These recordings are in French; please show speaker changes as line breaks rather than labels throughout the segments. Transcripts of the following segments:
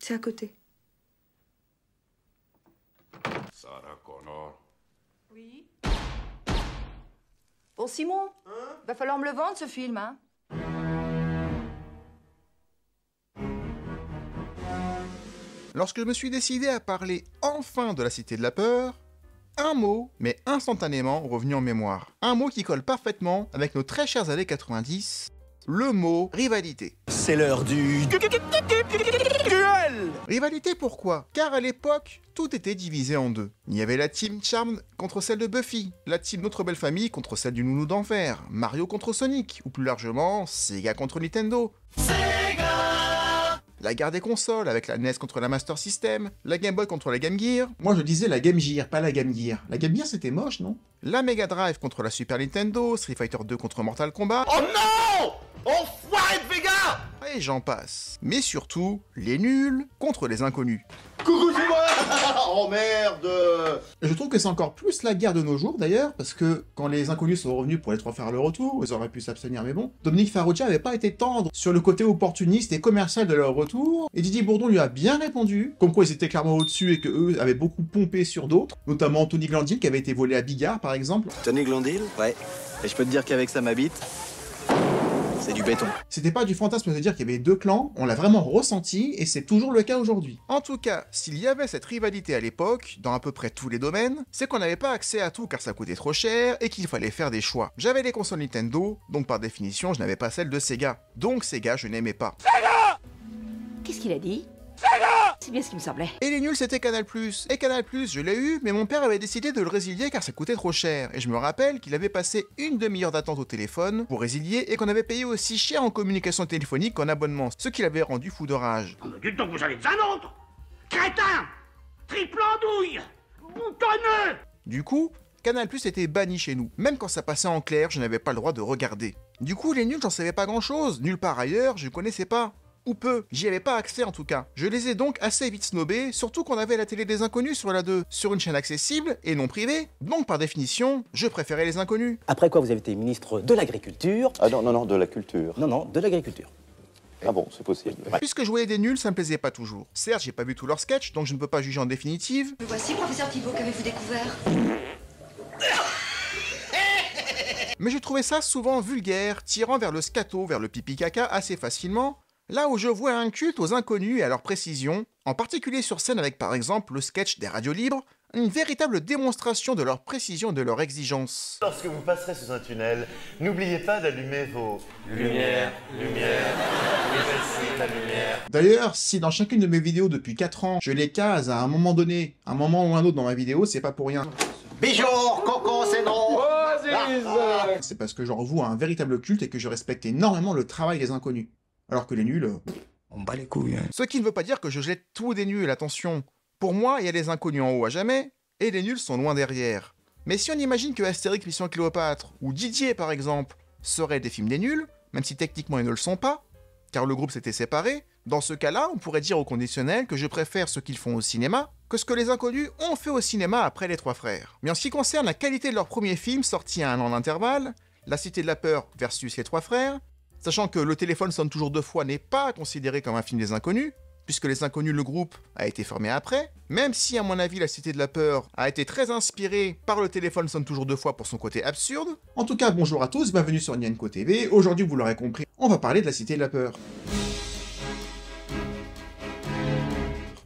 C'est à côté.
Sarah Connor.
Oui. Bon, Simon, va falloir me le vendre, ce film, hein.
Lorsque je me suis décidé à parler enfin de la Cité de la Peur, un mot m'est instantanément revenu en mémoire. Un mot qui colle parfaitement avec nos très chères années 90, le mot rivalité.
C'est l'heure du duel.
Rivalité pourquoi? Car à l'époque, tout était divisé en deux. Il y avait la team Charmed contre celle de Buffy, la team Notre Belle Famille contre celle du Nounou d'Enfer, Mario contre Sonic, ou plus largement, Sega contre Nintendo. La guerre des consoles avec la NES contre la Master System, la Game Boy contre la Game Gear. Moi je disais la Game Gear, pas la Game Gear. La Game Gear c'était moche, non? La Mega Drive contre la Super Nintendo, Street Fighter 2 contre Mortal Kombat.
Oh non! Enfoiré de Vega!
Et j'en passe. Mais surtout, les nuls contre les inconnus.
Coucou, c'est moi! Oh merde!
Et je trouve que c'est encore plus la guerre de nos jours d'ailleurs, parce que quand les inconnus sont revenus pour les trois faire le retour, ils auraient pu s'abstenir, mais bon, Dominique Farrugia n'avait pas été tendre sur le côté opportuniste et commercial de leur retour, et Didier Bourdon lui a bien répondu, comme quoi ils étaient clairement au-dessus et qu'eux avaient beaucoup pompé sur d'autres, notamment Tony Glandil qui avait été volé à Bigard par exemple.
Tony Glandil? Ouais. Et je peux te dire qu'avec ça, ma bite, c'est du béton.
C'était pas du fantasme de dire qu'il y avait deux clans, on l'a vraiment ressenti, et c'est toujours le cas aujourd'hui. En tout cas, s'il y avait cette rivalité à l'époque, dans à peu près tous les domaines, c'est qu'on n'avait pas accès à tout car ça coûtait trop cher, et qu'il fallait faire des choix. J'avais les consoles Nintendo, donc par définition je n'avais pas celle de Sega. Donc Sega je n'aimais pas.
Qu'est-ce qu'il a dit? C'est bien ce qui me semblait.
Et les nuls c'était Canal+. Et Canal+, je l'ai eu, mais mon père avait décidé de le résilier car ça coûtait trop cher. Et je me rappelle qu'il avait passé une demi-heure d'attente au téléphone pour résilier et qu'on avait payé aussi cher en communication téléphonique qu'en abonnement, ce qui l'avait rendu fou de rage.
Oh, mais dites donc, vous allez de un autre! Crétin! Triple andouille! Boutonneux!
Du coup, Canal+ était banni chez nous. Même quand ça passait en clair, je n'avais pas le droit de regarder. Du coup, les nuls, j'en savais pas grand-chose. Nulle part ailleurs, je connaissais pas. Ou peu, j'y avais pas accès en tout cas. Je les ai donc assez vite snobés, surtout qu'on avait la télé des inconnus sur la 2, sur une chaîne accessible et non privée, donc par définition, je préférais les inconnus.
Après quoi, vous avez été ministre de l'Agriculture.
Ah non, non, non, de la culture.
Non, non, de l'Agriculture.
Ah bon, c'est possible.
Ouais.
Puisque je voyais des nuls, ça me plaisait pas toujours. Certes, j'ai pas vu tous leurs sketchs, donc je ne peux pas juger en définitive.
Me voici, professeur Thibault, qu'avez-vous découvert?
Mais j'ai trouvé ça souvent vulgaire, tirant vers le scato, vers le pipi-caca assez facilement, là où je vois un culte aux inconnus et à leur précision, en particulier sur scène avec par exemple le sketch des radios libres, une véritable démonstration de leur précision et de leur exigence.
Lorsque vous passerez sous un tunnel, n'oubliez pas d'allumer vos lumières, la lumière.
D'ailleurs, si dans chacune de mes vidéos depuis 4 ans, je les case à un moment donné, un moment ou un autre dans ma vidéo, c'est pas pour rien.
Bijou, coco, c'est non!
C'est parce que j'en voue un véritable culte et que je respecte énormément le travail des inconnus. Alors que les nuls...
On bat les couilles, hein.
Ce qui ne veut pas dire que je jette tout des nuls, attention. Pour moi, il y a les inconnus en haut à jamais, et les nuls sont loin derrière. Mais si on imagine que Astérix Mission Cléopâtre, ou Didier par exemple, seraient des films des nuls, même si techniquement ils ne le sont pas, car le groupe s'était séparé, dans ce cas-là, on pourrait dire au conditionnel que je préfère ce qu'ils font au cinéma que ce que les inconnus ont fait au cinéma après Les Trois Frères. Mais en ce qui concerne la qualité de leur premier film sorti à 1 an d'intervalle, La Cité de la Peur versus Les Trois Frères, sachant que Le téléphone sonne toujours 2 fois n'est pas considéré comme un film des inconnus, puisque Les Inconnus, le groupe, a été formé après, même si à mon avis La Cité de la Peur a été très inspiré par Le téléphone sonne toujours 2 fois pour son côté absurde. En tout cas, bonjour à tous, bienvenue sur Nienko TV, aujourd'hui vous l'aurez compris, on va parler de La Cité de la Peur.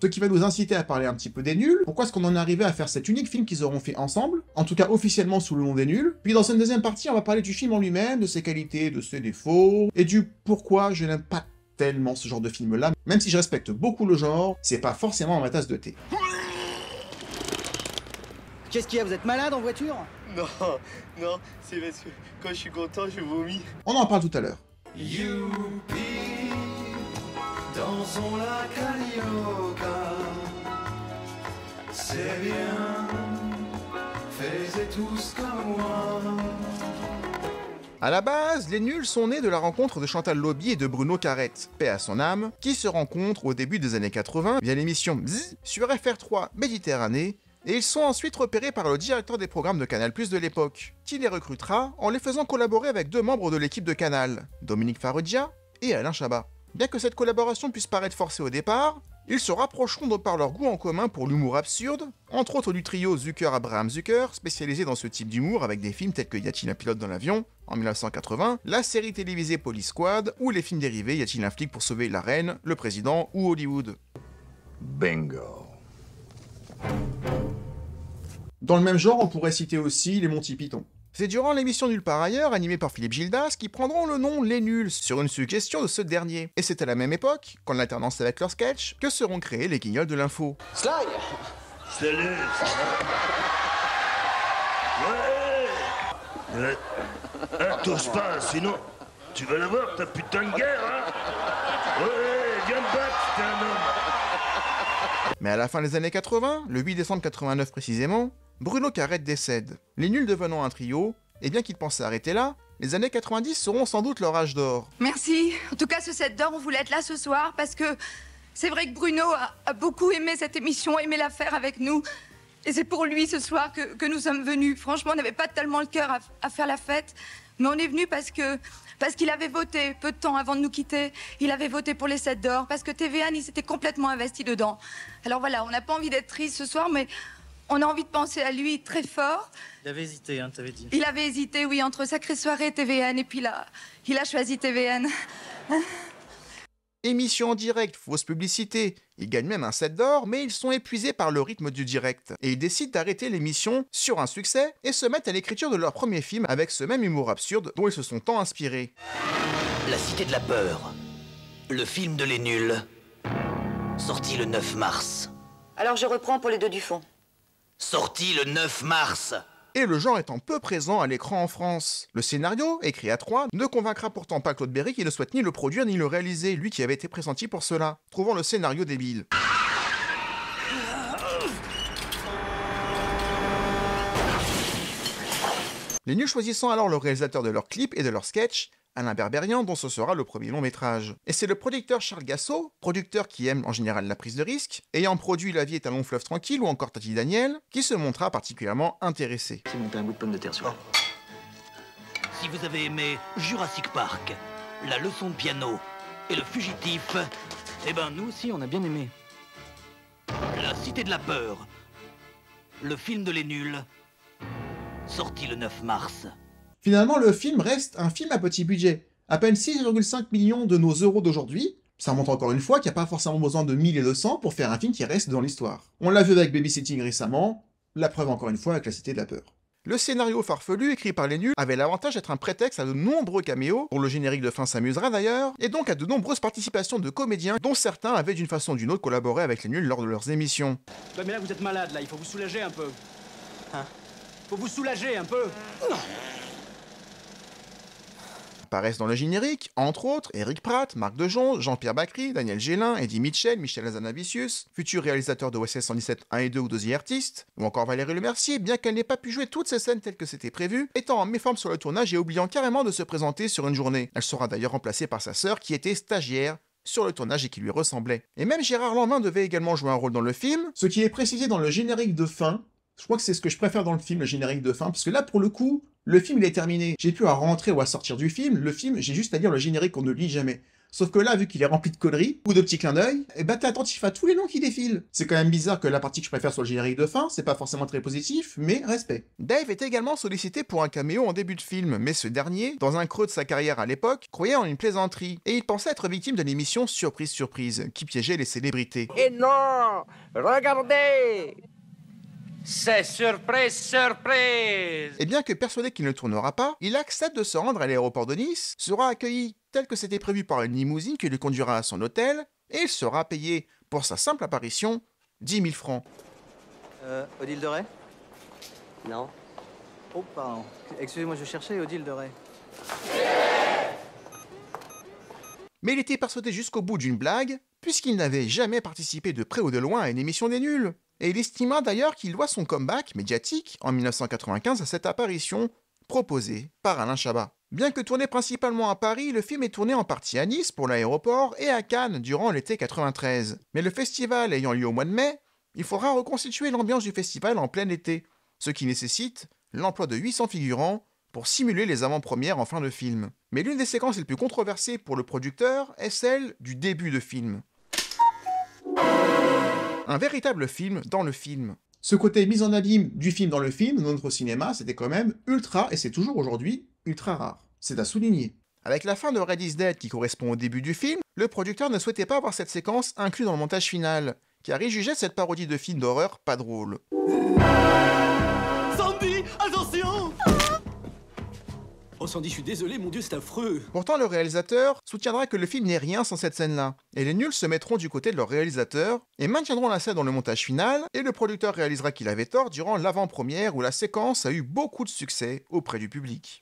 Ce qui va nous inciter à parler un petit peu des nuls. Pourquoi est-ce qu'on en est arrivé à faire cet unique film qu'ils auront fait ensemble, en tout cas officiellement sous le nom des nuls. Puis dans cette deuxième partie, on va parler du film en lui-même, de ses qualités, de ses défauts, et du pourquoi je n'aime pas tellement ce genre de film-là. Même si je respecte beaucoup le genre, c'est pas forcément ma tasse de thé.
Qu'est-ce qu'il y a, vous êtes malade en voiture?
Non, non, c'est parce que quand je suis content, je vomis.
On en parle tout à l'heure.
Youpi, dansons la carioca, c'est bien, faites tous comme moi.
À la base, les nuls sont nés de la rencontre de Chantal Lauby et de Bruno Carrette, paix à son âme, qui se rencontrent au début des années 80 via l'émission Bzzz sur FR3 Méditerranée, et ils sont ensuite repérés par le directeur des programmes de Canal+ de l'époque, qui les recrutera en les faisant collaborer avec 2 membres de l'équipe de Canal, Dominique Farrugia et Alain Chabat. Bien que cette collaboration puisse paraître forcée au départ, ils se rapprocheront de par leur goût en commun pour l'humour absurde, entre autres du trio Zucker-Abraham-Zucker, spécialisé dans ce type d'humour avec des films tels que Y a-t-il un pilote dans l'avion en 1980, la série télévisée Police Squad ou les films dérivés Y a-t-il un flic pour sauver la reine, le président ou Hollywood.
Bingo.
Dans le même genre, on pourrait citer aussi les Monty Python. C'est durant l'émission Nulle part ailleurs, animée par Philippe Gildas, qui prendront le nom Les Nuls, sur une suggestion de ce dernier. Et c'est à la même époque, qu'en alternance avec leur sketch, que seront créés les Guignols de l'info.
Sly.
Salut. Ouais. T'oses pas, sinon tu vas l'avoir ta putain de guerre, hein. Ouais, viens te battre, t'es un homme.
Mais à la fin des années 80, le 8 décembre 89 précisément, Bruno Carrette décède. Les Nuls devenant un trio, et bien qu'ils pensaient arrêter là, les années 90 seront sans doute leur âge d'or.
Merci. En tout cas, ce 7 d'or, on voulait être là ce soir parce que c'est vrai que Bruno a beaucoup aimé cette émission, aimé la faire avec nous. Et c'est pour lui ce soir que nous sommes venus. Franchement, on n'avait pas tellement le cœur à faire la fête, mais on est venus parce qu'il avait voté peu de temps avant de nous quitter. Il avait voté pour les 7 d'or parce que TVN, il s'était complètement investi dedans. Alors voilà, on n'a pas envie d'être triste ce soir, mais on a envie de penser à lui très fort.
Il avait hésité, hein, t'avais dit.
Il avait hésité, oui, entre Sacrée Soirée et TVN, et puis là, il a choisi TVN.
Émission en direct, fausse publicité, ils gagnent même un 7 d'or, mais ils sont épuisés par le rythme du direct. Et ils décident d'arrêter l'émission sur un succès et se mettent à l'écriture de leur premier film avec ce même humour absurde dont ils se sont tant inspirés.
La Cité de la Peur, le film de Les Nuls, sorti le 9 mars.
Alors je reprends pour les deux du fond.
Sorti le 9 mars.
Et le genre étant peu présent à l'écran en France. Le scénario, écrit à 3, ne convaincra pourtant pas Claude Berry qui ne souhaite ni le produire ni le réaliser, lui qui avait été pressenti pour cela, trouvant le scénario débile. Les Nuls choisissant alors le réalisateur de leurs clips et de leurs sketchs, Alain Berberian, dont ce sera le premier long métrage. Et c'est le producteur Charles Gassot, producteur qui aime en général la prise de risque, ayant produit La vie est un long fleuve tranquille ou encore Tati Daniel, qui se montra particulièrement intéressé.
J'ai monté un bout de pomme de terre sur là.
Si vous avez aimé Jurassic Park, La leçon de piano et Le fugitif, eh ben nous aussi on a bien aimé. La Cité de la Peur, le film de Les Nuls, sorti le 9 mars.
Finalement, le film reste un film à petit budget. À peine 6,5 millions de nos euros d'aujourd'hui. Ça montre encore une fois qu'il n'y a pas forcément besoin de 1000 et 200 pour faire un film qui reste dans l'histoire. On l'a vu avec Babysitting récemment, la preuve encore une fois avec La Cité de la Peur. Le scénario farfelu écrit par les Nuls avait l'avantage d'être un prétexte à de nombreux caméos, dont le générique de fin s'amusera d'ailleurs, et donc à de nombreuses participations de comédiens dont certains avaient d'une façon ou d'une autre collaboré avec les Nuls lors de leurs émissions.
Ouais, mais là vous êtes malade, là, il faut vous soulager un peu. Hein? Faut vous soulager un peu. Non.
Apparaissent dans le générique, entre autres, Éric Pratt, Marc Dejon, Jean-Pierre Bacry, Daniel Gélin, Eddie Mitchell, Michel Hazanavicius, futur réalisateur de OSS 117 1 et 2 ou de The Artist, ou encore Valérie Lemercier, bien qu'elle n'ait pas pu jouer toutes ces scènes telles que c'était prévu, étant en méforme sur le tournage et oubliant carrément de se présenter sur une journée. Elle sera d'ailleurs remplacée par sa sœur qui était stagiaire sur le tournage et qui lui ressemblait. Et même Gérard Lanvin devait également jouer un rôle dans le film, ce qui est précisé dans le générique de fin. Je crois que c'est ce que je préfère dans le film, le générique de fin, parce que là, pour le coup, le film il est terminé. J'ai plus à rentrer ou à sortir du film, le film, j'ai juste à lire le générique qu'on ne lit jamais. Sauf que là, vu qu'il est rempli de conneries, ou de petits clins d'œil, et bah t'es attentif à tous les noms qui défilent. C'est quand même bizarre que la partie que je préfère sur le générique de fin, c'est pas forcément très positif, mais respect. Dave est également sollicité pour un caméo en début de film, mais ce dernier, dans un creux de sa carrière à l'époque, croyait en une plaisanterie, et il pensait être victime de l'émission Surprise Surprise, qui piégeait les célébrités.
Et non! Regardez! C'est surprise, surprise!
Et bien que persuadé qu'il ne tournera pas, il accepte de se rendre à l'aéroport de Nice, sera accueilli tel que c'était prévu par une limousine qui le conduira à son hôtel, et il sera payé pour sa simple apparition 10 000 francs.
Odile de Ray?
Non.
Oh, pardon. Excusez-moi, je cherchais Odile de Ray.
Mais il était persuadé jusqu'au bout d'une blague, puisqu'il n'avait jamais participé de près ou de loin à une émission des Nuls. Et il estima d'ailleurs qu'il doit son comeback médiatique en 1995 à cette apparition proposée par Alain Chabat. Bien que tourné principalement à Paris, le film est tourné en partie à Nice pour l'aéroport et à Cannes durant l'été 93. Mais le festival ayant lieu au mois de mai, il faudra reconstituer l'ambiance du festival en plein été, ce qui nécessite l'emploi de 800 figurants pour simuler les avant-premières en fin de film. Mais l'une des séquences les plus controversées pour le producteur est celle du début de film. Un véritable film dans le film. Ce côté mise en abîme du film dans le film, dans notre cinéma, c'était quand même ultra, et c'est toujours aujourd'hui, ultra rare. C'est à souligner. Avec la fin de Red is Dead qui correspond au début du film, le producteur ne souhaitait pas avoir cette séquence inclue dans le montage final, car il jugeait cette parodie de film d'horreur pas drôle.
Sandy, attention! Oh Sandy, je suis désolé, mon Dieu, c'est affreux.
Pourtant, le réalisateur soutiendra que le film n'est rien sans cette scène-là, et les nuls se mettront du côté de leur réalisateur et maintiendront la scène dans le montage final, et le producteur réalisera qu'il avait tort durant l'avant-première où la séquence a eu beaucoup de succès auprès du public.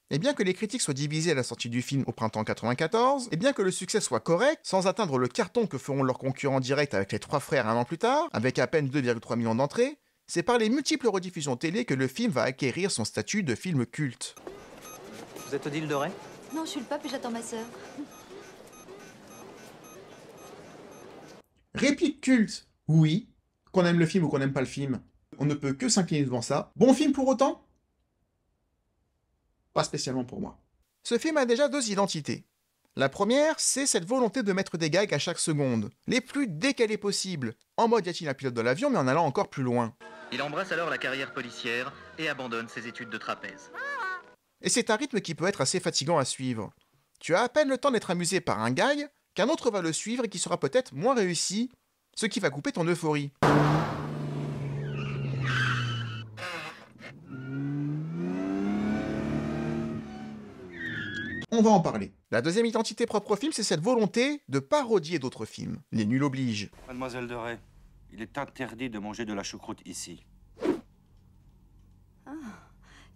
Et bien que les critiques soient divisées à la sortie du film au printemps 94, et bien que le succès soit correct, sans atteindre le carton que feront leurs concurrents directs avec les Trois Frères un an plus tard, avec à peine 2,3 millions d'entrées, c'est par les multiples rediffusions télé que le film va acquérir son statut de film culte.
Vous êtes Odile Doré?
Non, je suis le pape et j'attends ma sœur.
Réplique culte, oui, qu'on aime le film ou qu'on n'aime pas le film, on ne peut que s'incliner devant ça. Bon film pour autant? Pas spécialement pour moi. Ce film a déjà deux identités. La première, c'est cette volonté de mettre des gags à chaque seconde, les plus décalés possibles, en mode y a-t-il un pilote de l'avion, mais en allant encore plus loin.
Il embrasse alors la carrière policière et abandonne ses études de trapèze.
Et c'est un rythme qui peut être assez fatigant à suivre. Tu as à peine le temps d'être amusé par un gag, qu'un autre va le suivre et qui sera peut-être moins réussi, ce qui va couper ton euphorie. On va en parler. La deuxième identité propre au film, c'est cette volonté de parodier d'autres films. Les nuls obligent.
Mademoiselle Doré, il est interdit de manger de la choucroute ici.
Ah,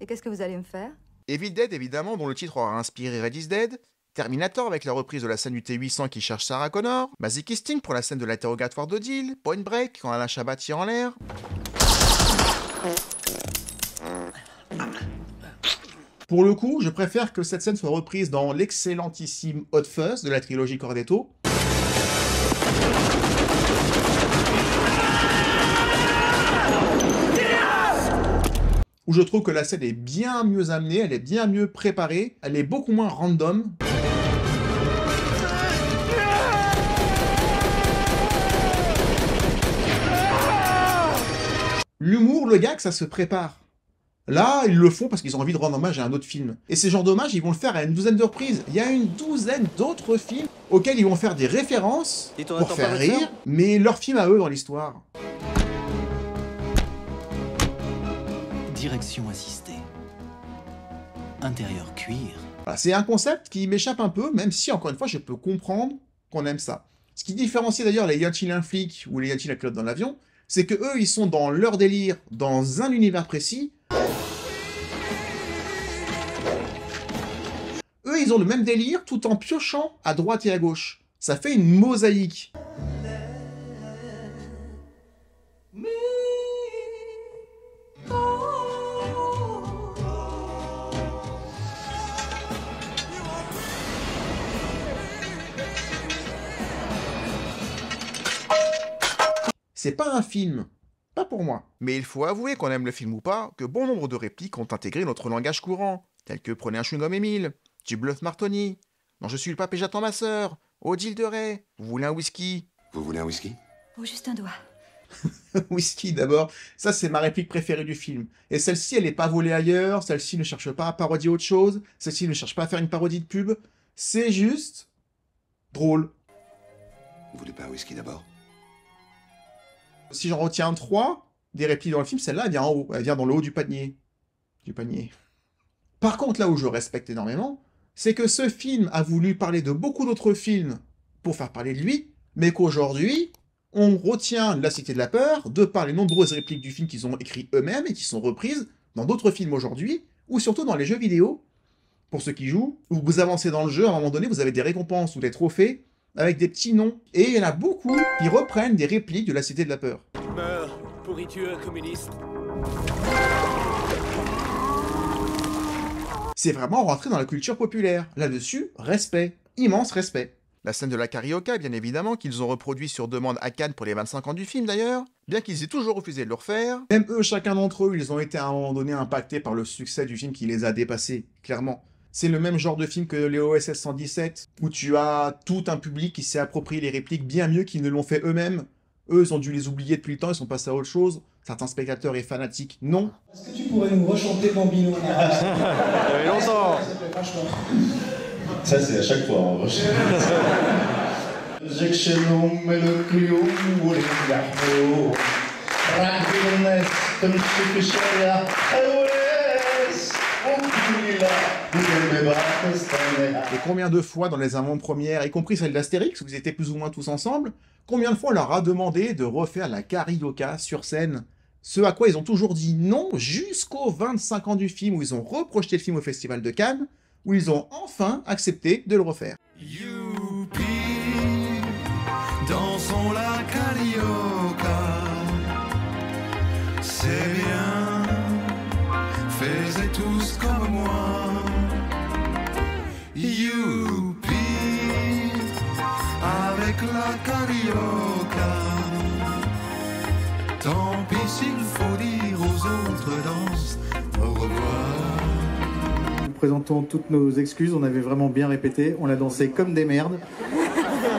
et qu'est-ce que vous allez me faire?
Evil Dead, évidemment, dont le titre aura inspiré Red is Dead. Terminator avec la reprise de la scène du T-800 qui cherche Sarah Connor. Basic Instinct pour la scène de l'interrogatoire d'Odile. Point Break quand Alain Chabat tire en l'air. Pour le coup, je préfère que cette scène soit reprise dans l'excellentissime Hot Fuzz de la trilogie Cornetto. Où je trouve que la scène est bien mieux amenée, elle est bien mieux préparée, elle est beaucoup moins random. L'humour, le gag, ça se prépare. Là, ils le font parce qu'ils ont envie de rendre hommage à un autre film. Et ces genres d'hommages, ils vont le faire à une douzaine de reprises. Il y a une douzaine d'autres films auxquels ils vont faire des références pour faire rire, mais leur film à eux dans l'histoire.
Direction assistée. Intérieur cuir.
Voilà, c'est un concept qui m'échappe un peu, même si, encore une fois, je peux comprendre qu'on aime ça. Ce qui différencie d'ailleurs les Y a-t-il un flic ou les Y a-t-il un pilote dans l'avion, c'est que eux, ils sont dans leur délire, dans un univers précis. Eux, ils ont le même délire tout en piochant à droite et à gauche. Ça fait une mosaïque. C'est pas un film. Pas pour moi. Mais il faut avouer qu'on aime le film ou pas, que bon nombre de répliques ont intégré notre langage courant, tels que « Prenez un chewing-gum Émile »,« Tu bluffes Martoni »,« Non, je suis le pape et j'attends ma sœur »,« Odile Doré »,« Vous voulez un whisky ?»
Vous voulez un whisky?
Oh, juste un doigt.
Whisky d'abord, ça c'est ma réplique préférée du film. Et celle-ci, elle n'est pas volée ailleurs, celle-ci ne cherche pas à parodier autre chose, celle-ci ne cherche pas à faire une parodie de pub, c'est juste... drôle.
Vous voulez pas un whisky d'abord?
Si j'en retiens 3, des répliques dans le film, celle-là, elle vient en haut, elle vient dans le haut du panier. Par contre, là où je respecte énormément, c'est que ce film a voulu parler de beaucoup d'autres films pour faire parler de lui, mais qu'aujourd'hui, on retient La Cité de la Peur de par les nombreuses répliques du film qu'ils ont écrit eux-mêmes et qui sont reprises dans d'autres films aujourd'hui, ou surtout dans les jeux vidéo. Pour ceux qui jouent, où vous avancez dans le jeu, à un moment donné, vous avez des récompenses ou des trophées avec des petits noms. Et il y en a beaucoup qui reprennent des répliques de La Cité de la Peur.
Meurs, pourriture communiste.
C'est vraiment rentré dans la culture populaire. Là-dessus, respect. Immense respect. La scène de la carioca, bien évidemment, qu'ils ont reproduit sur demande à Cannes pour les 25 ans du film d'ailleurs, bien qu'ils aient toujours refusé de le refaire. Même eux, chacun d'entre eux, ils ont été à un moment donné impactés par le succès du film qui les a dépassés, clairement. C'est le même genre de film que les OSS 117, où tu as tout un public qui s'est approprié les répliques bien mieux qu'ils ne l'ont fait eux-mêmes. Eux, ils ont dû les oublier depuis le temps, ils sont passés à autre chose. Certains spectateurs et fanatiques, non.
Est-ce que tu pourrais nous rechanter Bambino?
Ça fait longtemps.
Ça, c'est à chaque fois, en revanche.
Et combien de fois dans les avant-premières, y compris celle d'Astérix, où ils étaient plus ou moins tous ensemble, combien de fois on leur a demandé de refaire la carioca sur scène? Ce à quoi ils ont toujours dit non jusqu'aux 25 ans du film, où ils ont reprojeté le film au Festival de Cannes, où ils ont enfin accepté de le refaire.
Youpi, dansons la carioca, c'est bien, faites tous comme moi. Youpi, avec la carioca, tant pis s'il faut dire aux autres danses au revoir.
Nous présentons toutes nos excuses, on avait vraiment bien répété, on l'a dansé comme des merdes,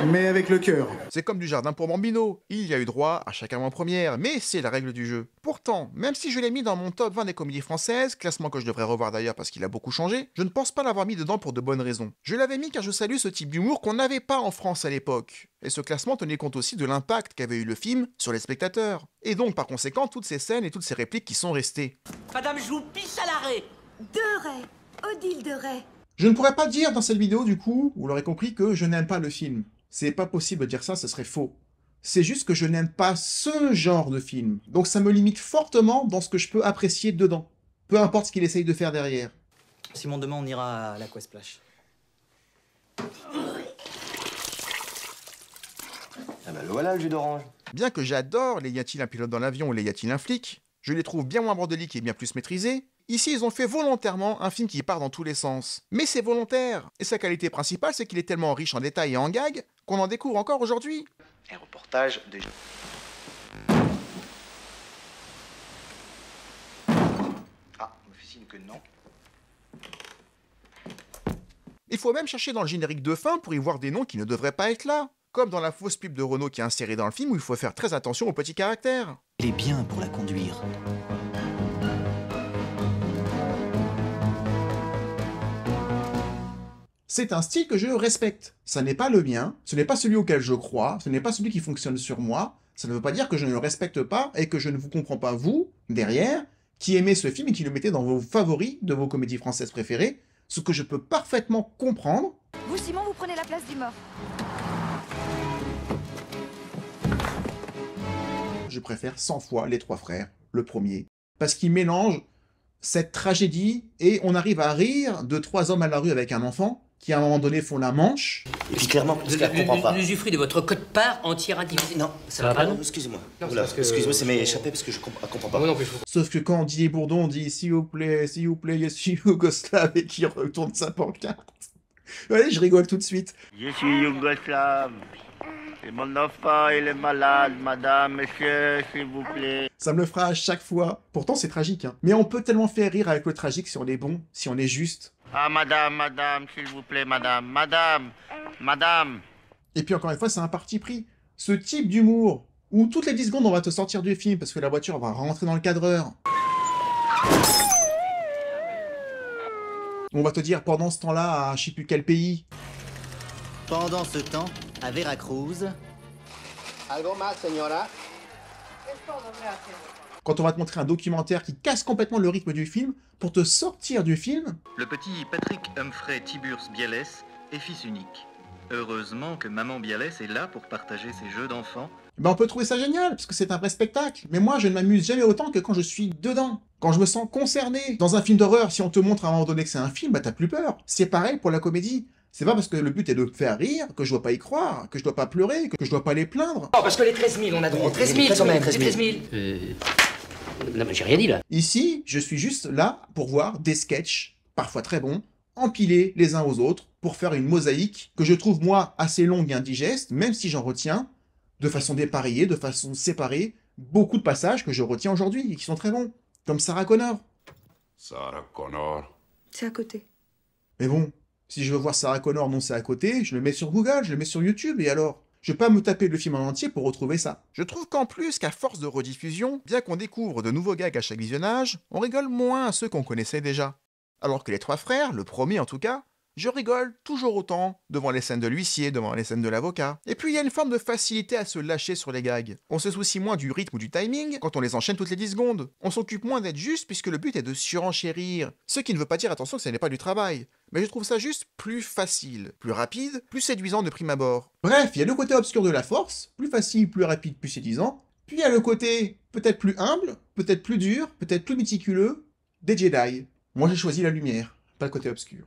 mais avec le cœur.
C'est comme du jardin pour Bambino, il y a eu droit à chaque avant-première, mais c'est la règle du jeu. Pourtant, même si je l'ai mis dans mon top 20 des comédies françaises, classement que je devrais revoir d'ailleurs parce qu'il a beaucoup changé, je ne pense pas l'avoir mis dedans pour de bonnes raisons. Je l'avais mis car je salue ce type d'humour qu'on n'avait pas en France à l'époque. Et ce classement tenait compte aussi de l'impact qu'avait eu le film sur les spectateurs. Et donc par conséquent, toutes ces scènes et toutes ces répliques qui sont restées.
Madame, je vous pisse à l'arrêt.
De Ray, Odile de Ray.
Je ne pourrais pas dire dans cette vidéo du coup, vous l'aurez compris, que je n'aime pas le film. C'est pas possible de dire ça, ce serait faux. C'est juste que je n'aime pas ce genre de film. Donc ça me limite fortement dans ce que je peux apprécier dedans. Peu importe ce qu'il essaye de faire derrière.
Simon, demain on ira à l'Aquasplash.
Ah bah voilà le jus d'orange.
Bien que j'adore les Y a-t-il un pilote dans l'avion ou les Y a-t-il un flic, je les trouve bien moins bordéliques et bien plus maîtrisés. Ici, ils ont fait volontairement un film qui part dans tous les sens. Mais c'est volontaire. Et sa qualité principale, c'est qu'il est tellement riche en détails et en gags qu'on en découvre encore aujourd'hui.
Un reportage déjà. Ah, on me fait signe que non.
Il faut même chercher dans le générique de fin pour y voir des noms qui ne devraient pas être là. Comme dans la fausse pub de Renault qui est insérée dans le film où il faut faire très attention aux petits caractères.
Il est bien pour la conduire.
C'est un style que je respecte. Ça n'est pas le mien, ce n'est pas celui auquel je crois, ce n'est pas celui qui fonctionne sur moi. Ça ne veut pas dire que je ne le respecte pas et que je ne vous comprends pas, vous, derrière, qui aimez ce film et qui le mettez dans vos favoris de vos comédies françaises préférées, ce que je peux parfaitement comprendre.
Vous, Simon, vous prenez la place du mort.
Je préfère 100 fois Les Trois Frères, le premier, parce qu'il mélange cette tragédie et on arrive à rire de trois hommes à la rue avec un enfant qui à un moment donné font la manche.
Et puis clairement, parce qu'elle comprend pas.
L'usufruit de votre quote-part entière indivisée.
Non, ça va pas, non. Excusez-moi. Excusez-moi, c'est mes échappés parce que je comprends pas.
Sauf que quand Didier Bourdon dit s'il vous plaît, je suis yougoslave et qu'il retourne sa pancarte. Allez, je rigole tout de suite.
Je suis yougoslave. Et mon enfant, il est malade, madame, monsieur, s'il vous plaît.
Ça me le fera à chaque fois. Pourtant, c'est tragique, hein. Mais on peut tellement faire rire avec le tragique si on est bon, si on est juste.
Ah, madame, s'il vous plaît, madame.
Et puis encore une fois, c'est un parti pris. Ce type d'humour, où toutes les 10 secondes, on va te sortir du film parce que la voiture va rentrer dans le cadreur. On va te dire pendant ce temps-là, à je sais plus quel pays.
Pendant ce temps, à Veracruz...
Algo más, señora?
Quand on va te montrer un documentaire qui casse complètement le rythme du film pour te sortir du film.
Le petit Patrick Humphrey Tiburce Bialès est fils unique. Heureusement que maman Bialès est là pour partager ses jeux d'enfants.
Ben on peut trouver ça génial, parce que c'est un vrai spectacle. Mais moi, je ne m'amuse jamais autant que quand je suis dedans. Quand je me sens concerné. Dans un film d'horreur, si on te montre à un moment donné que c'est un film, bah t'as plus peur. C'est pareil pour la comédie. C'est pas parce que le but est de me faire rire que je dois pas y croire, que je dois pas pleurer, que je dois pas les plaindre.
Oh, parce que les 13 000, on a droit. 13 000 quand même, 13 000. Non, mais j'ai rien dit là.
Ici, je suis juste là pour voir des sketchs, parfois très bons, empilés les uns aux autres, pour faire une mosaïque que je trouve, moi, assez longue et indigeste, même si j'en retiens, de façon dépareillée, de façon séparée, beaucoup de passages que je retiens aujourd'hui et qui sont très bons, comme Sarah Connor.
Sarah Connor.
C'est à côté.
Mais bon, si je veux voir Sarah Connor, non, c'est à côté, je le mets sur Google, je le mets sur YouTube, et alors? Je vais pas me taper le film en entier pour retrouver ça. Je trouve qu'en plus, qu'à force de rediffusion, bien qu'on découvre de nouveaux gags à chaque visionnage, on rigole moins à ceux qu'on connaissait déjà. Alors que les trois frères, le premier en tout cas, je rigole toujours autant devant les scènes de l'huissier, devant les scènes de l'avocat. Et puis il y a une forme de facilité à se lâcher sur les gags. On se soucie moins du rythme ou du timing quand on les enchaîne toutes les 10 secondes. On s'occupe moins d'être juste puisque le but est de surenchérir. Ce qui ne veut pas dire, attention, que ce n'est pas du travail. Mais je trouve ça juste plus facile, plus rapide, plus séduisant de prime abord. Bref, il y a le côté obscur de la force, plus facile, plus rapide, plus séduisant. Puis il y a le côté peut-être plus humble, peut-être plus dur, peut-être plus méticuleux, des Jedi. Moi j'ai choisi la lumière, pas le côté obscur.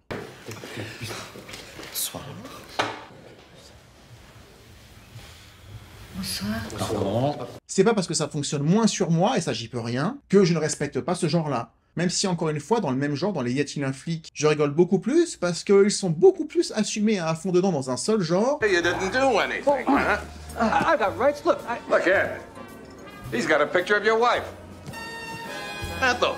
Bonsoir.
Bonsoir.
C'est pas parce que ça fonctionne moins sur moi, et ça j'y peux rien, que je ne respecte pas ce genre-là. Même si, encore une fois, dans le même genre, dans les Y a-t-il un flic, je rigole beaucoup plus, parce qu'ils sont beaucoup plus assumés à fond dedans dans un seul genre.
You didn't do anything, huh?
I got rights. Look,
Look here. He's got a picture of your wife. Ethel.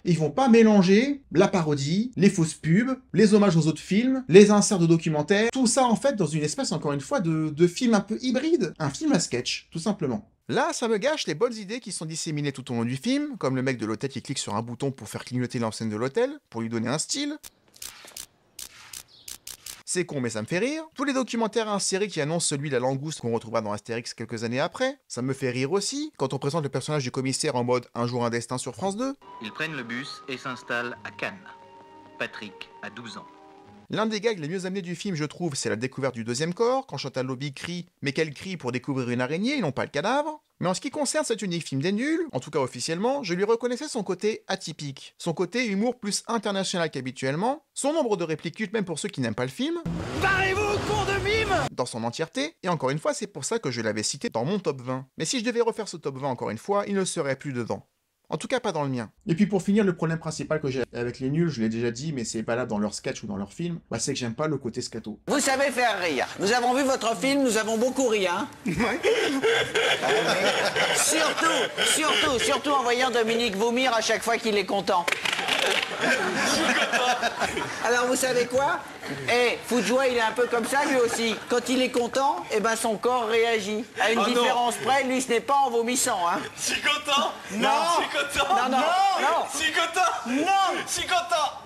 Ils vont pas mélanger la parodie, les fausses pubs, les hommages aux autres films, les inserts de documentaires, tout ça en fait dans une espèce, encore une fois, de film un peu hybride. Un film à sketch, tout simplement. Là, ça me gâche les bonnes idées qui sont disséminées tout au long du film, comme le mec de l'hôtel qui clique sur un bouton pour faire clignoter l'enseigne de l'hôtel, pour lui donner un style. C'est con, mais ça me fait rire. Tous les documentaires insérés qui annoncent celui de la langouste qu'on retrouvera dans Astérix quelques années après, ça me fait rire aussi, quand on présente le personnage du commissaire en mode « Un jour un destin » sur France 2.
Ils prennent le bus et s'installent à Cannes. Patrick a 12 ans.
L'un des gags les mieux amenés du film, je trouve, c'est la découverte du deuxième corps, quand Chantal Lobby crie « Mais quel cri pour découvrir une araignée et non pas le cadavre ?» Mais en ce qui concerne cet unique film des nuls, en tout cas officiellement, je lui reconnaissais son côté atypique, son côté humour plus international qu'habituellement, son nombre de répliques cultes même pour ceux qui n'aiment pas le film,
Barrez-vous, con de mime!
Dans son entièreté, et encore une fois, c'est pour ça que je l'avais cité dans mon top 20. Mais si je devais refaire ce top 20 encore une fois, il ne serait plus dedans. En tout cas, pas dans le mien. Et puis pour finir, le problème principal que j'ai avec les nuls, je l'ai déjà dit, mais c'est valable dans leur sketch ou dans leur film, bah c'est que j'aime pas le côté scato.
Vous savez faire rire. Nous avons vu votre film, nous avons beaucoup ri, hein. Surtout en voyant Dominique vomir à chaque fois qu'il est content. Alors vous savez quoi? Foutjoie, il est un peu comme ça lui aussi. Quand il est content, eh ben son corps réagit. À une différence près, lui ce n'est pas en vomissant, hein.
Je suis content.
Non.
Je suis content.
Non.
Je suis content.
Non.
Je suis content.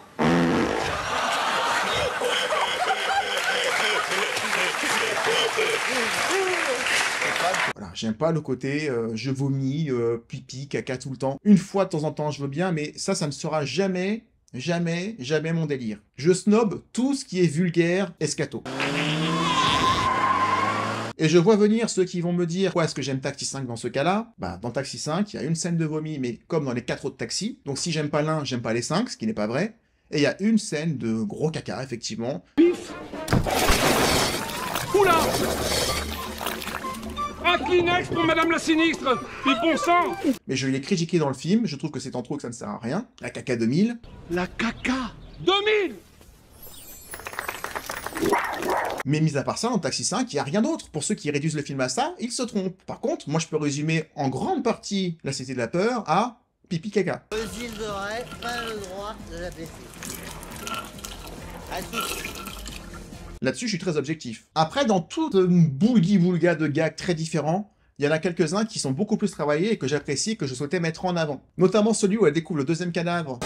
Voilà, j'aime pas le côté je vomis, pipi, caca tout le temps. Une fois de temps en temps, je veux bien, mais ça ne sera jamais mon délire. Je snob tout ce qui est vulgaire et scato. Et je vois venir ceux qui vont me dire pourquoi est-ce que j'aime Taxi 5 dans ce cas-là. Bah, dans Taxi 5, il y a une scène de vomi, mais comme dans les 4 autres taxis. Donc si j'aime pas l'un, j'aime pas les 5, ce qui n'est pas vrai. Et il y a une scène de gros caca, effectivement.
Pif. Oula! Un Kleenex pour Madame la Sinistre! Et bon sang!
Mais je l'ai critiqué dans le film, je trouve que c'est en trop, que ça ne sert à rien. La caca 2000.
La caca 2000!
Mais mis à part ça, dans Taxi 5, il n'y a rien d'autre. Pour ceux qui réduisent le film à ça, ils se trompent. Par contre, moi je peux résumer en grande partie La Cité de la Peur à pipi caca.
Gilles Deray, pas le droit de la baisser. À tous.
Là-dessus, je suis très objectif. Après, dans toute une boulga de gags très différents, il y en a quelques-uns qui sont beaucoup plus travaillés et que j'apprécie et que je souhaitais mettre en avant. Notamment celui où elle découvre le deuxième cadavre.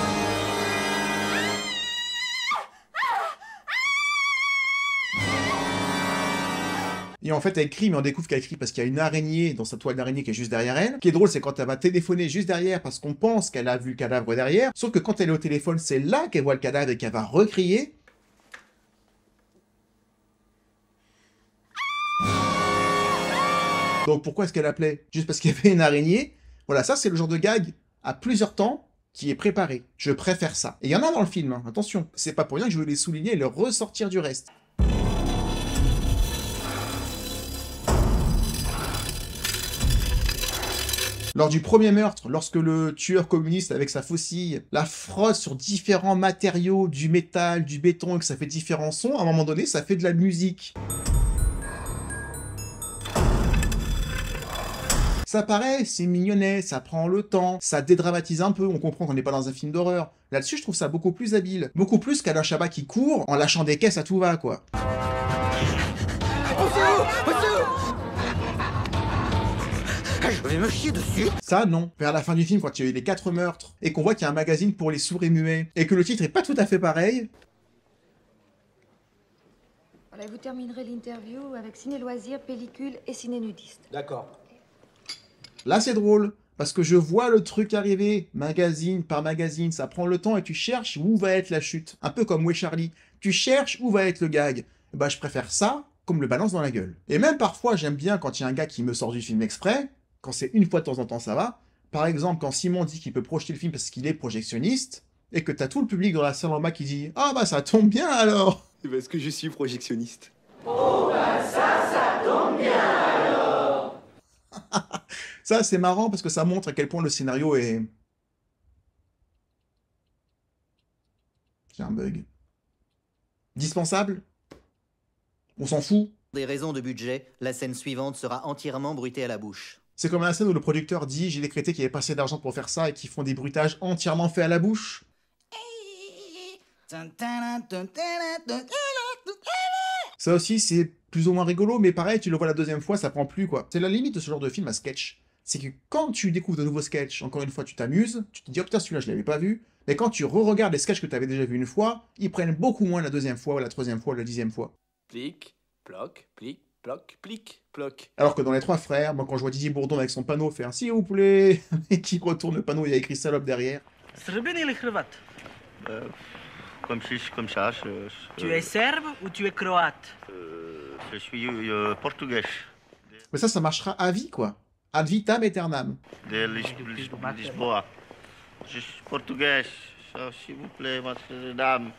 Et en fait, elle crie, mais on découvre qu'elle crie parce qu'il y a une araignée dans sa toile d'araignée qui est juste derrière elle. Ce qui est drôle, c'est quand elle va téléphoner juste derrière parce qu'on pense qu'elle a vu le cadavre derrière. Sauf que quand elle est au téléphone, c'est là qu'elle voit le cadavre et qu'elle va recrier. Donc pourquoi est-ce qu'elle appelait? Juste parce qu'il y avait une araignée? Voilà, ça c'est le genre de gag à plusieurs temps qui est préparé. Je préfère ça. Et il y en a dans le film, hein. Attention. C'est pas pour rien que je veux les souligner et les ressortir du reste. Lors du premier meurtre, lorsque le tueur communiste avec sa faucille la frotte sur différents matériaux, du métal, du béton, et que ça fait différents sons, à un moment donné, ça fait de la musique. Ça paraît, c'est mignonnet, ça prend le temps, ça dédramatise un peu, on comprend qu'on n'est pas dans un film d'horreur. Là-dessus, je trouve ça beaucoup plus habile. Beaucoup plus qu'Alain Chabat qui court en lâchant des caisses à tout va, quoi.
Je vais me chier dessus.
Ça, non. Vers la fin du film, quand il y a eu les 4 meurtres, et qu'on voit qu'il y a un magazine pour les sourds et muets, et que le titre est pas tout à fait pareil...
Voilà, vous terminerez l'interview avec ciné-loisirs, pellicule et ciné-nudiste.
D'accord.
Là, c'est drôle, parce que je vois le truc arriver, magazine par magazine, ça prend le temps et tu cherches où va être la chute. Un peu comme Où est Charlie. Tu cherches où va être le gag. Bah, je préfère ça, comme le balance dans la gueule. Et même parfois, j'aime bien quand il y a un gars qui me sort du film exprès, quand c'est une fois de temps en temps, ça va. Par exemple, quand Simon dit qu'il peut projeter le film parce qu'il est projectionniste, et que t'as tout le public dans la salle en bas qui dit « Ah bah ça tombe bien alors !»
Parce que je suis projectionniste.
Oh bah ça tombe bien alors.
Ça, c'est marrant parce que ça montre à quel point le scénario est... J'ai un bug. Dispensable? On s'en fout?
Pour des raisons de budget, la scène suivante sera entièrement bruitée à la bouche.
C'est comme la scène où le producteur dit « J'ai décrété qu'il n'y avait pas assez d'argent pour faire ça » et qu'ils font des bruitages entièrement faits à la bouche. Ça aussi, c'est plus ou moins rigolo, mais pareil, tu le vois la deuxième fois, ça prend plus, quoi. C'est la limite de ce genre de film à sketch. C'est que quand tu découvres de nouveaux sketchs, encore une fois, tu t'amuses, tu te dis « Oh putain, celui-là, je l'avais pas vu », mais quand tu re-regardes les sketchs que tu avais déjà vu une fois, ils prennent beaucoup moins la deuxième fois, ou la troisième fois, ou la 10e fois.
Plic, ploc, plic, ploc, plic, ploc.
Alors que dans Les Trois Frères, moi quand je vois Didier Bourdon avec son panneau faire « S'il vous plaît », et qui retourne le panneau, il y a écrit « salope » derrière.
Comme ça.
Tu es serbe ou tu es croate?
Je suis portugais.
Mais ça marchera à vie, quoi. Ad vitam aeternam.
De Lisboa. Je suis portugais. S'il vous plaît, madame.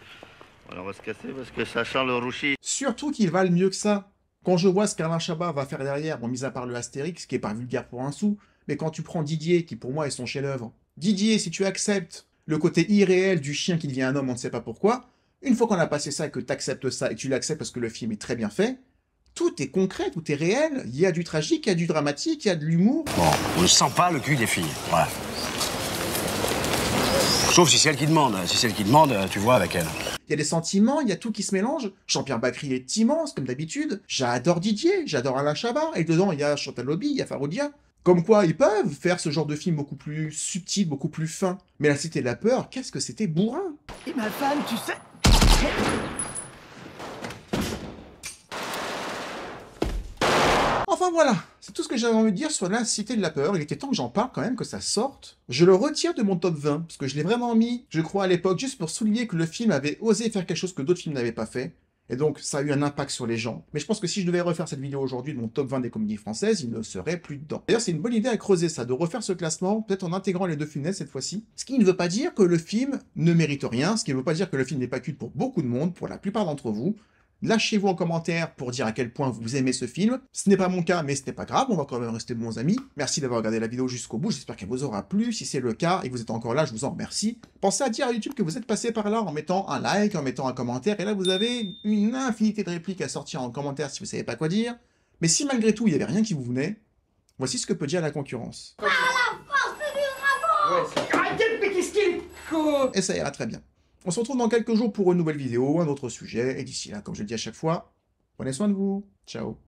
On va se casser parce que ça sent le roussi.
Surtout qu'ils valent mieux que ça. Quand je vois ce qu'Alain Chabat va faire derrière, bon, mis à part le Astérix, qui est pas vulgaire pour un sou, mais quand tu prends Didier, qui pour moi est son chef-d'œuvre, Didier, si tu acceptes le côté irréel du chien qui devient un homme, on ne sait pas pourquoi, une fois qu'on a passé ça et que tu acceptes ça et que tu l'acceptes parce que le film est très bien fait, tout est concret, tout est réel, il y a du tragique, il y a du dramatique, il y a de l'humour.
Bon, on ne sent pas le cul des filles, voilà. Sauf si c'est elle qui demande. Si c'est elle qui demande, tu vois avec elle.
Il y a des sentiments, il y a tout qui se mélange. Jean-Pierre Bacri est immense, comme d'habitude. J'adore Didier, j'adore Alain Chabat. Et dedans, il y a Chantal Lobby, il y a Faroudia. Comme quoi, ils peuvent faire ce genre de film beaucoup plus subtil, beaucoup plus fin. Mais La Cité de la Peur, qu'est-ce que c'était bourrin.
Et ma femme, tu sais...
Enfin voilà, c'est tout ce que j'avais envie de dire sur La Cité de la Peur. Il était temps que j'en parle quand même, que ça sorte. Je le retire de mon top 20, parce que je l'ai vraiment mis, je crois, à l'époque, juste pour souligner que le film avait osé faire quelque chose que d'autres films n'avaient pas fait. Et donc, ça a eu un impact sur les gens. Mais je pense que si je devais refaire cette vidéo aujourd'hui de mon top 20 des comédies françaises, il ne serait plus dedans. D'ailleurs, c'est une bonne idée à creuser ça, de refaire ce classement, peut-être en intégrant les deux films cette fois-ci. Ce qui ne veut pas dire que le film ne mérite rien, ce qui ne veut pas dire que le film n'est pas culte pour beaucoup de monde, pour la plupart d'entre vous. Lâchez-vous en commentaire pour dire à quel point vous aimez ce film. Ce n'est pas mon cas, mais ce n'est pas grave, on va quand même rester bons amis. Merci d'avoir regardé la vidéo jusqu'au bout, j'espère qu'elle vous aura plu. Si c'est le cas et que vous êtes encore là, je vous en remercie. Pensez à dire à YouTube que vous êtes passé par là en mettant un like, en mettant un commentaire, et là vous avez une infinité de répliques à sortir en commentaire si vous savez pas quoi dire. Mais si malgré tout il n'y avait rien qui vous venait, voici ce que peut dire la concurrence.
Ah, la force du dragon! Arrêtez, mais qu'est-ce qu'il est con!
Et ça ira très bien. On se retrouve dans quelques jours pour une nouvelle vidéo, un autre sujet, et d'ici là, comme je le dis à chaque fois, prenez soin de vous. Ciao.